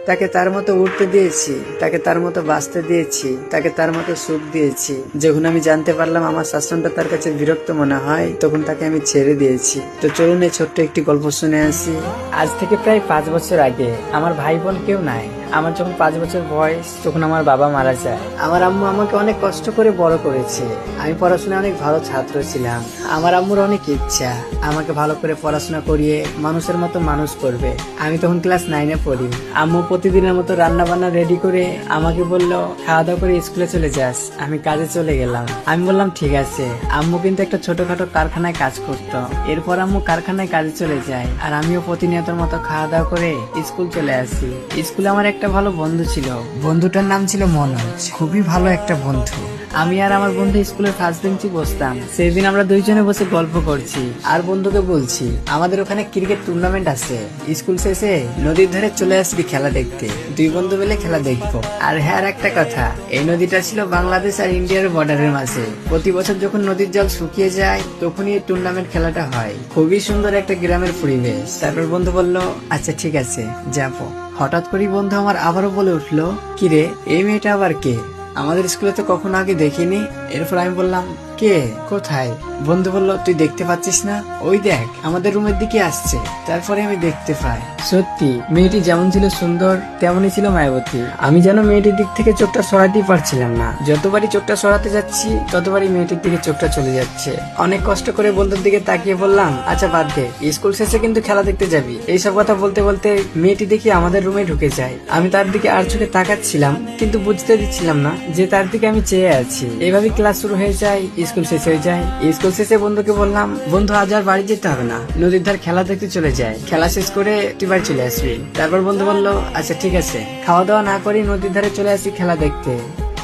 তাকে তার মতো উঠতে দিয়েছি, তাকে তার মতো বাঁচতে দিয়েছি, তাকে তার মতো সুখ দিয়েছি। যখন আমি জানতে পারলাম আমার শাসনটা তার কাছে বিরক্ত মনে হয়, তখন তাকে আমি ছেড়ে দিয়েছি। তো চলুন এই ছোট্ট একটি গল্প শুনে আসি। আজ থেকে প্রায় 5 বছর আগে আমার ভাই বোন কেউ নাই। আমার যখন 5 বছর বয়স তখন আমার বাবা মারা যায়। আমার আম্মু আমাকে অনেক কষ্ট করে বড় করেছে। আমি পড়াশোনায় অনেক ভালো ছাত্র ছিলাম। আমার আম্মুর অনেক ইচ্ছা আমাকে ভালো করে পড়াশোনা করিয়ে মানুষের মতো মানুষ করবে। আমি তখন ক্লাস 9-এ পড়ি। আম্মু প্রতিদিনের মতো রান্না বান্না রেডি করে আমাকে বললো, খাওয়া দাওয়া করে স্কুলে চলে যাস, আমি কাজে চলে গেলাম। আমি বললাম ঠিক আছে। আম্মু কিন্তু একটা ছোটখাটো কারখানায় কাজ করতো। এরপর আম্মু কারখানায় কাজে চলে যায়, আর আমিও প্রতিনিয়তের মতো খাওয়া দাওয়া করে স্কুল চলে আসি। স্কুলে আমার একটা ভালো বন্ধু ছিল, বন্ধুটার নাম ছিল মনোজ। খুবই ভালো একটা বন্ধু। আমি আর আমার বন্ধু স্কুলের ফার্স্ট বেঞ্চে বসতাম। সেদিন আমরা দুইজনে বসে গল্প করছি, আর বন্ধুকে বলছি আমাদের ওখানে ক্রিকেট টুর্নামেন্ট আছে, স্কুল শেষে নদীর ধারে চলে আসবি খেলা দেখতে, দুই বন্ধু মিলে খেলা দেখবো। আর হ্যাঁ, আর একটা কথা, এই নদীটা ছিল বাংলাদেশ আর ইন্ডিয়ার বর্ডারের মাঝে। প্রতি বছর যখন নদীর জল শুকিয়ে যায় তখনই এই টুর্নামেন্ট খেলাটা হয়। খুবই সুন্দর একটা গ্রামের পরিবেশ। তারপর বন্ধু বলল আচ্ছা ঠিক আছে যাবো। হঠাৎ করে বন্ধু আমার আবারও বলে উঠলো, কিরে এই মেয়েটা আবার কে? আমাদের স্কুলে তো কখনো আগে দেখিনি। এরপর আমি বললাম, কে, কোথায়? বন্ধু বলল, তুই দেখতে পাচ্ছিস না? ওই দেখ আমাদের রুমের দিকে আসছে। তারপরে আমি দেখতে পাই সত্যি মেয়েটি যেমন ছিল সুন্দর তেমনই ছিল মায়াবতী। আমি যেন মেয়েটির দিক থেকে চোখটা সরাতেই পারছিলাম না। যতবারই চোখটা সরাতে যাচ্ছি ততবারই মেয়েটির দিকে চোখটা চলে যাচ্ছে। অনেক কষ্ট করে বন্ধুর দিকে তাকিয়ে বললাম, আচ্ছা বাদ দে, স্কুল শেষে কিন্তু খেলা দেখতে যাবি। এইসব কথা বলতে বলতে মেয়েটি দেখি আমাদের রুমে ঢুকে যায়। আমি তার দিকে আর চোখে তাকাচ্ছিলাম, কিন্তু বুঝতে দিচ্ছিলাম না যে তার দিকে আমি চেয়ে আছি। এইভাবে ক্লাস শুরু হয়ে যায়, স্কুল শেষ হয়ে যায়। স্কুল শেষে বন্ধুকে বললাম, বন্ধু আজ আর বাড়ি যেতে হবে না, নদীর ধার খেলা দেখতে চলে যায়, খেলা শেষ করে তুই বাড়ি চলে আসবি। তারপর বন্ধু বলল আচ্ছা ঠিক আছে। খাওয়া দাওয়া না করেই নদীর ধারে চলে আসি খেলা দেখতে।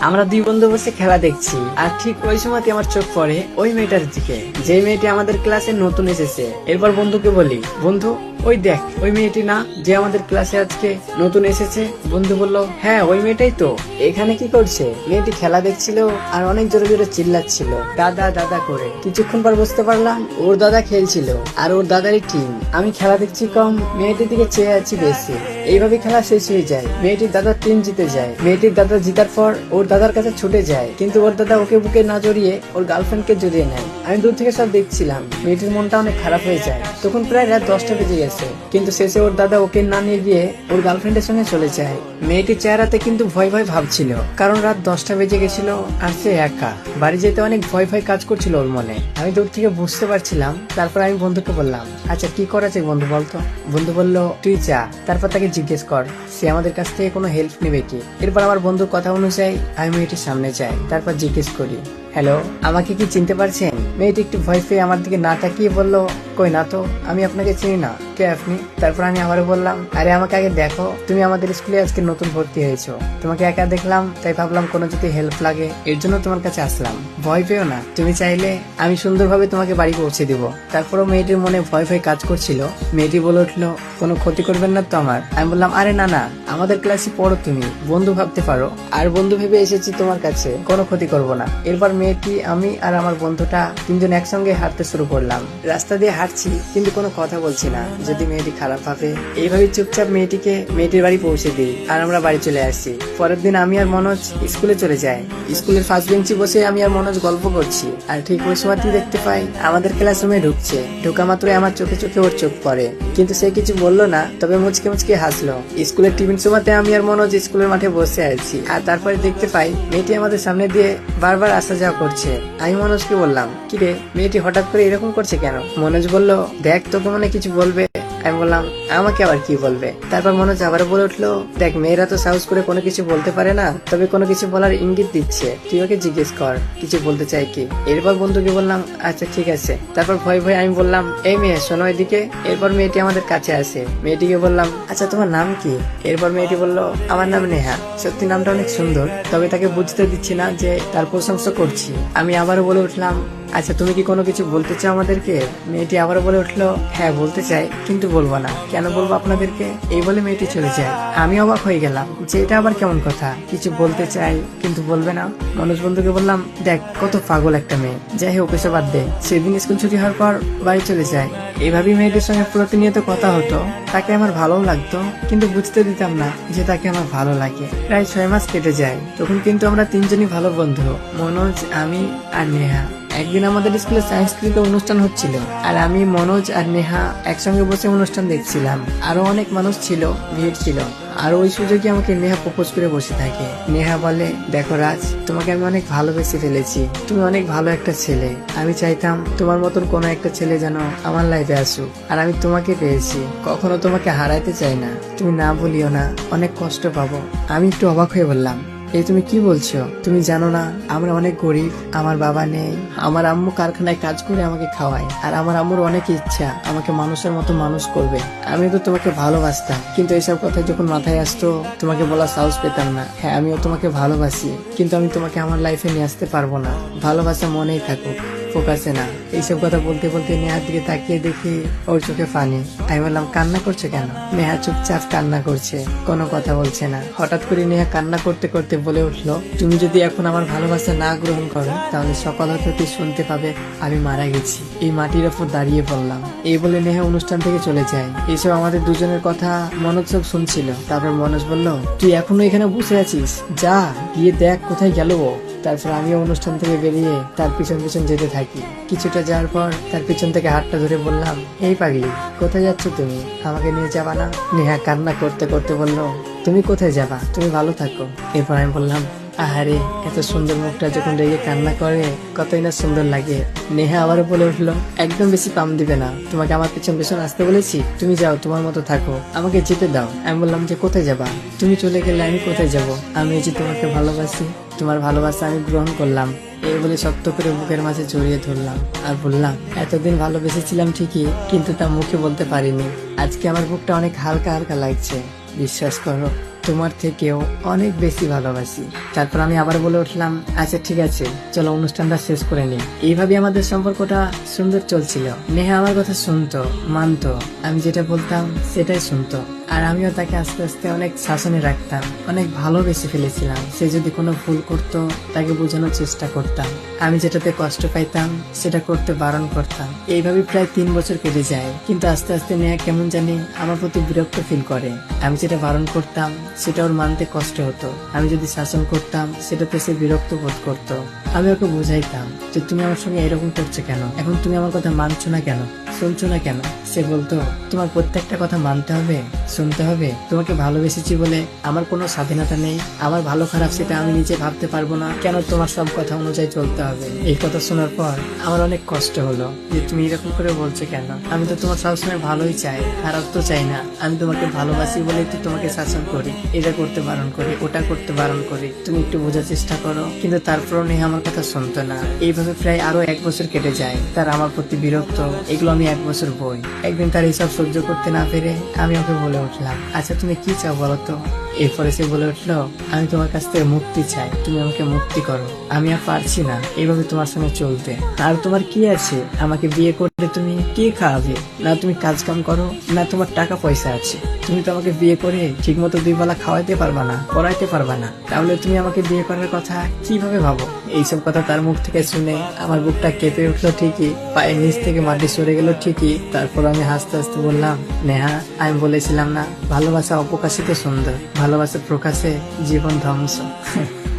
আমরা দুই বন্ধু বসে খেলা দেখছি, আর ঠিক ওই সময়তে আমার চোখ পড়ে ওই মেয়েটার দিকে, যে মেয়েটি আমাদের ক্লাসে নতুন এসেছে। এরপর বন্ধুকে বলি, বন্ধু ওই দেখ ওই মেয়েটি না যে আমাদের ক্লাসে আজকে নতুন এসেছে? বন্ধু বলল, হ্যাঁ ওই মেয়েটাই তো। এখানে কি করছে? মেয়েটি খেলা দেখছিল আর অনেক জোরে জোরে চিল্লাচ্ছিল দাদা দাদা করে। কিছুক্ষণ পর বুঝতে পারলাম ওর দাদা খেলছিল আর ওর দাদারই টিম। আমি খেলা দেখছি কম, মেয়েটির দিকে চেয়ে আছি বেশি। এইভাবে খেলা শেষ হয়ে যায়, মেয়েটির দাদার টিম জিতে যায়। মেয়েটির দাদা জিতার পর ওর দাদার কাছে ছুটে যায়, কিন্তু ওর দাদা ওকে বুকে না জড়িয়ে ওর গার্লফ্রেন্ডকে জড়িয়ে নেয়। আমি দূর থেকে সব দেখছিলাম। মেয়েটির মনটা অনেক খারাপ হয়ে যায়। তখন প্রায় রাত 10টা বেজে গেছে, কিন্তু শেষে ওর দাদা ওকে না নিয়ে গিয়ে ওর গার্লফ্রেন্ডের সঙ্গে চলে যায়। মেয়েটির চেহারাতে কিন্তু ভয় ভয় ভাবছিল, কারণ রাত 10টা বেজে গেছিল আর সে একা। বাড়ি যেতে অনেক ভয় ভয় কাজ করছিল ওর মনে। আমি দূর থেকে বুঝতে পারছিলাম। তারপর আমি বন্ধুকে বললাম, আচ্ছা কি করা যায় বন্ধু বলতো? বন্ধু বলল, তুই যা, তারপর তাকে জিজ্ঞেস কর সে আমাদের কাছ থেকে কোনো হেল্প নেবে কি। এরপর আমার বন্ধুর কথা অনুযায়ী আমি মেয়েটির সামনে যাই, তারপর জিজ্ঞেস করি, হ্যালো, আমাকে কি চিনতে পারছেন? মেয়েটি একটু ভয় পেয়ে আমার দিকে না তাকিয়ে বলল, কই না তো, আমি আপনাকে চিনি না, কে আপনি? তারপর আমি আবারও বললাম, আরে আমাকে আগে দেখো, তুমি আমাদের স্কুলে আজকে নতুন ভর্তি হয়েছো, তোমাকে একা দেখলাম তাই ভাবলাম কোনো যদি হেল্প লাগে এর জন্য তোমার কাছে আসলাম। ভয় পেও না, তুমি চাইলে আমি সুন্দরভাবে তোমাকে বাড়ি পৌঁছে দিব। তারপরও মেয়েটির মনে ভয় ভয় কাজ করছিল। মেয়েটি বলে উঠলো, কোনো ক্ষতি করবেন না তো আমার? আমি বললাম, আরে না না, আমাদের ক্লাসে পড়ো তুমি, বন্ধু ভাবতে পারো, আর বন্ধু ভেবে এসেছি তোমার কাছে, কোনো ক্ষতি করবো না। এরপর মেয়েটি, আমি আর আমার বন্ধুটা তিনজন একসঙ্গে হাঁটতে শুরু করলাম। রাস্তা দিয়ে হাঁটছি কিন্তু কোনো কথা বলছি না, যদি মেয়েটি খারাপ ভাবে। এইভাবে চুপচাপ মেয়েটির বাড়ি পৌঁছে দিই, আর আমরা বাড়ি চলে আসছি। পরের দিন আমি আর মনোজ স্কুলে চলে যাই। স্কুলের ফার্স্ট বেঞ্চে বসে আমি আর মনোজ গল্প করছি, আর ঠিক ওই সময়তেই দেখতে পাই আমাদের ক্লাসরুমে ঢুকছে। ঢোকা মাত্রই আমার চোখে চোখে ওর চোখ পড়ে, কিন্তু সে কিছু বললো না, তবে মুচকে মুচকে হাসলো। স্কুলের টিফিন সময়তে আমি আর মনোজ স্কুলের মাঠে বসে আছি, আর তারপরে দেখতে পাই মেয়েটি আমাদের সামনে দিয়ে বারবার আসা যাওয়া করছে। আমি মনোজকে বললাম, কিরে মেয়েটি হঠাৎ করে এরকম করছে কেন? মনোজ বলল, দেখ তোকে মনে কিছু বলবে। আমি বললাম, আমাকে আবার কি বলবে? তারপর মনোজ আবার বলে উঠলো, দেখ মেয়েরা তো সাহস করে কোনো কিছু বলতে পারে না, তবে কোনো কিছু বলার ইঙ্গিত দিচ্ছে, তুই ওকে জিজ্ঞেস কর কিছু বলতে চাই কি। এরপর বন্ধুকে বললাম, আচ্ছা ঠিক আছে। তারপর ভয় ভয় আমি বললাম, এই মেয়ে শোনো এদিকে। এরপর মেয়েটি আমাদের কাছে আসে। মেয়েটিকে বললাম, আচ্ছা তোমার নাম কি? এরপর মেয়েটি বলল, আমার নাম নেহা। সত্যি নামটা অনেক সুন্দর, তবে তাকে বুঝতে দিচ্ছি না যে তার প্রশংসা করছি। আমি আবারও বলে উঠলাম, আচ্ছা তুমি কি কোনো কিছু বলতে চাও আমাদেরকে? মেয়েটি আবার বলে উঠলো, হ্যাঁ বলতে চাই, কিন্তু বলবো না। কেন বলবো আপনাদেরকে? এই বলে মেয়েটি চলে যায়। আমি অবাক হয়ে গেলাম যে এটা আবার কেমন কথা, কিছু বলতে চাই কিন্তু বলবে না। মনোজ বন্ধুকে বললাম, দেখ কত পাগল একটা মেয়ে। যাই হোক এসব বাদ দে। সেদিন স্কুল ছুটি হওয়ার পর বাড়ি চলে যায়। এভাবেই মেয়েটির সঙ্গে প্রতিনিয়ত কথা হতো। তাকে আমার ভালোও লাগতো, কিন্তু বুঝতে দিতাম না যে তাকে আমার ভালো লাগে। প্রায় 6 মাস কেটে যায়। তখন কিন্তু আমরা তিনজনই ভালো বন্ধু, মনোজ, আমি আর নেহা। একদিন আমাদের স্কুলে সাংস্কৃতিক অনুষ্ঠান হচ্ছিল, আর আমি, মনোজ আর নেহা একসঙ্গে বসে অনুষ্ঠান দেখছিলাম। আরো অনেক মানুষ ছিল, ভিড় ছিল। আর ওই সুযোগে আমাকে নেহা প্রপোজ করে বসে থাকে। নেহা বলে, দেখো রাজ, তোমাকে আমি অনেক ভালোবেসে ফেলেছি। তুমি অনেক ভালো একটা ছেলে। আমি চাইতাম তোমার মতন কোনো একটা ছেলে যেন আমার লাইফে আসুক, আর আমি তোমাকে পেয়েছি। কখনো তোমাকে হারাইতে চাই না। তুমি না বলিও না, অনেক কষ্ট পাবো। আমি একটু অবাক হয়ে বললাম, এই তুমি কি বলছো? তুমি জানো না আমরা অনেক গরিব, আমার বাবা নেই। আমার আম্মু কারখানায় কাজ করে আমাকে খাওয়ায়, আর আমার আম্মুর অনেক ইচ্ছা আমাকে মানুষের মতো মানুষ করবে। আমি তো তোমাকে ভালোবাসতাম, কিন্তু এসব কথা যখন মাথায় আসতো তোমাকে বলা সাহস পেতাম না। হ্যাঁ আমিও তোমাকে ভালোবাসি, কিন্তু আমি তোমাকে আমার লাইফে নিয়ে আসতে পারবো না। ভালোবাসা মনেই থাকুক, ফোকাসে না। এইসব কথা বলতে বলতে নেহার দিকে তাকিয়ে দেখি ওর চোখে পানি। আমি বললাম, কান্না করছে কেন? নেহা চুপচাপ কান্না করছে, কোনো কথা বলছে না। হঠাৎ করে নেহা কান্না করতে করতে বলে উঠলো, তুমি যদি এখন আমার ভালোবাসা না গ্রহণ করো, তাহলে সকাল হতে শুনতে পাবে আমি মারা গেছি। এই মাটির ওপর দাঁড়িয়ে পড়লাম। এই বলে নেহা অনুষ্ঠান থেকে চলে যায়। এইসব আমাদের দুজনের কথা মনোজ সব শুনছিল। তারপর মনোজ বলল, তুই এখনো এখানে বসে আছিস? যা গিয়ে দেখ কোথায় গেল ও। তারপর আমিও অনুষ্ঠান থেকে বেরিয়ে তার পিছন পিছন যেতে থাকি। কিছুটা যাওয়ার পর তার পিছন থেকে হাতটা ধরে বললাম, এই পাগলি, কোথায় যাচ্ছ তুমি? আমাকে নিয়ে যাবা না? নেহা কান্না করতে করতে বলল, তুমি কোথায় যাবা? তুমি ভালো থাকো। এরপর আমি বললাম, আহারে, এত সুন্দর মুখটা যখন রেগে কান্না করে কতই না সুন্দর লাগে। নেহা আবারও বলে উঠলো, একদম বেশি পাম দিবে না। তোমাকে আমার পিছন পিছন আসতে বলেছি? তুমি যাও, তোমার মতো থাকো, আমাকে যেতে দাও। আমি বললাম যে, কোথায় যাবা? তুমি চলে গেলে আমি কোথায় যাব? আমি যে তোমাকে ভালোবাসি, তোমার ভালোবাসা আমি গ্রহণ করলাম। এই বলে শক্ত করে বুকের মাঝে জড়িয়ে ধরলাম আর বললাম, এতদিন ভালোবেসেছিলাম ঠিকই, কিন্তু তা মুখে বলতে পারিনি। আজকে আমার বুকটা অনেক হালকা হালকা লাগছে। বিশ্বাস করো, তোমার থেকেও অনেক বেশি ভালোবাসি। তারপর আমি আবার বলে উঠলাম, আচ্ছা ঠিক আছে, চলো অনুষ্ঠানটা শেষ করে নিই। এইভাবে আমাদের সম্পর্কটা সুন্দর চলছিল। নেহা আমার কথা শুনতো, মানতো, আমি যেটা বলতাম সেটাই শুনতো। আর আমিও তাকে আস্তে আস্তে অনেক শাসনে রাখতাম, অনেক ভালোবেসে ফেলেছিলাম। সে যদি কোনো ভুল করতো তাকে বোঝানোর চেষ্টা করতাম। আমি যেটাতে কষ্ট পাইতাম সেটা করতে বারণ করতাম। এইভাবে প্রায় 3 বছর কেটে যায়। কিন্তু আস্তে আস্তে নেহা কেমন জানি আমার প্রতি বিরক্ত ফিল করে। আমি যেটা বারণ করতাম সেটা ওর মানতে কষ্ট হতো। আমি যদি শাসন করতাম সেটাতে সে বিরক্ত বোধ করতো। আমি ওকে বুঝাইতাম যে, তুমি আমার সঙ্গে এরকম করছো কেন? এখন তুমি আমার কথা মানছো না কেন? শুনছো না কেন? সে বলতো, তোমার প্রত্যেকটা কথা মানতে হবে, শুনতে হবে। তোমাকে ভালোবেসেছি বলে আমার কোনো স্বাধীনতা নেই? আমার ভালো খারাপ সেটা আমি নিজে ভাবতে পারবো না কেন? তোমার সব কথা অনুযায়ী চলতে হবে। এই কথা শোনার পর আমার অনেক কষ্ট হলো যে, তুমি এরকম করে বলছো কেন? আমি তো তোমার সবসময় ভালোই চাই, খারাপ তো চাই না। আমি তোমাকে ভালোবাসি বলেই তো তোমাকে শাসন করি, এটা করতে বারণ করি, ওটা করতে বারণ করি। তুমি একটু বোঝার চেষ্টা করো। কিন্তু তারপরও নেহা আমার কথা শুনতো না। এইভাবে প্রায় আরো 1 বছর কেটে যায়। তার আমার প্রতি বিরক্ত, এগুলো আমি 1 বছর বই। একদিন তার এইসব সহ্য করতে না পেরে আমি ওকে বলে উঠলাম, আচ্ছা তুমি কি চাও বলো তো? এরপরে সে বলে উঠলো, আমি তোমার কাছ থেকে মুক্তি চাই, তুমি আমাকে মুক্তি করো। আমি আর পারছি না এইভাবে তোমার সঙ্গে চলতে। আর তোমার কি আছে? আমাকে বিয়ে করলে তুমি কি খাওয়াবে? না তুমি কাজ কাম করো, না তোমার টাকা পয়সা আছে। তুমি তো আমাকে বিয়ে করে ঠিক মতো 2 বেলা খাওয়াইতে পারবা না, পড়াইতে পারবা না। তাহলে তুমি আমাকে বিয়ে করার কথা কিভাবে ভাবো? এইসব কথা তার মুখ থেকে শুনে আমার বুকটা কেঁপে উঠলো ঠিকই, পায়ের নিচ থেকে মাটি সরে গেল ঠিকই। তারপর আমি হাসতে হাসতে বললাম, নেহা, আমি বলেছিলাম না ভালোবাসা অপ্রকাশিত সুন্দর, ভালোবাসা প্রকাশে জীবন ধ্বংস।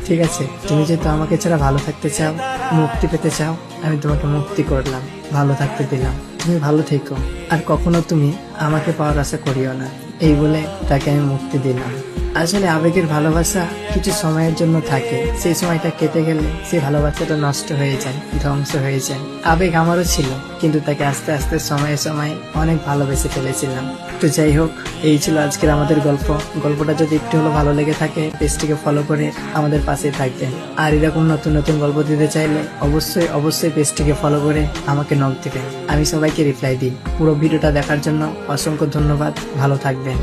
ঠিক আছে, তুমি যেহেতু আমাকে ছাড়া ভালো থাকতে চাও, মুক্তি পেতে চাও, আমি তোমাকে মুক্তি করলাম, ভালো থাকতে দিলাম। তুমি ভালো থেকো, আর কখনো তুমি আমাকে পাওয়ার আশা করিও না। এই বলে তাকে আমি মুক্তি দিলাম। আসলে আবেগের ভালোবাসা কিছু সময়ের জন্য থাকে, সেই সময়টা কেটে গেলে সেই ভালোবাসাটা নষ্ট হয়ে যায়, ধ্বংস হয়ে যায়। আবেগ আমারও ছিল, কিন্তু তাকে আস্তে আস্তে সময়ে সময়ে অনেক ভালোবেসে ফেলেছিলাম। তো যাই হোক, এই ছিল আজকের আমাদের গল্প। গল্পটা যদি একটু হলো ভালো লেগে থাকে, পেজটিকে ফলো করে আমাদের পাশে থাকবেন। আর এরকম নতুন নতুন গল্প দিতে চাইলে অবশ্যই পেজটিকে ফলো করে আমাকে নক দিবেন। আমি সবাইকে রিপ্লাই দিই। পুরো ভিডিওটা দেখার জন্য অসংখ্য ধন্যবাদ। ভালো থাকবেন।